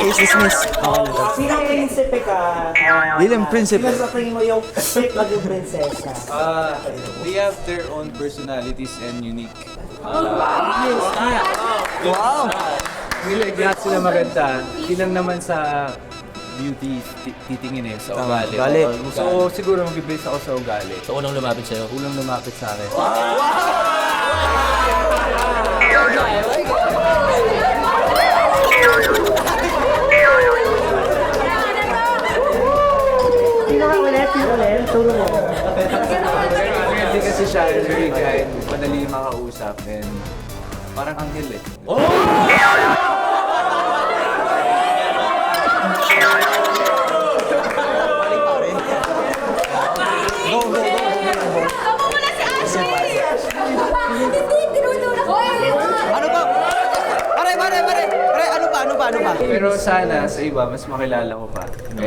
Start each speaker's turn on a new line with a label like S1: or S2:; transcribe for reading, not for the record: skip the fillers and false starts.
S1: case dismissed. Okay na daw.
S2: Sinang prinsipe ka?
S1: Bilang prinsipe.
S2: Sino sa tingin mo yung fit maging prinsesa?
S3: They have their own personalities and unique.
S1: Wow!
S3: Lahat sila maganda. Hindi lang naman sa beauty titingin eh, sa ugali.
S1: ugali.
S3: So siguro mag-base ako sa ugali.
S4: So, unang lumapit sa'yo.
S3: Unang lumapit sa akin.
S2: Ulit. Turo mo.
S3: Hindi kasi siya very kind, madali makausap, and parang anghel eh.
S5: Tama mo na si Ashley! Hindi, tinutulak ko.
S1: Ano ba? Pare, ano ba?
S3: Pero sana sa iba, mas makilala ko pa.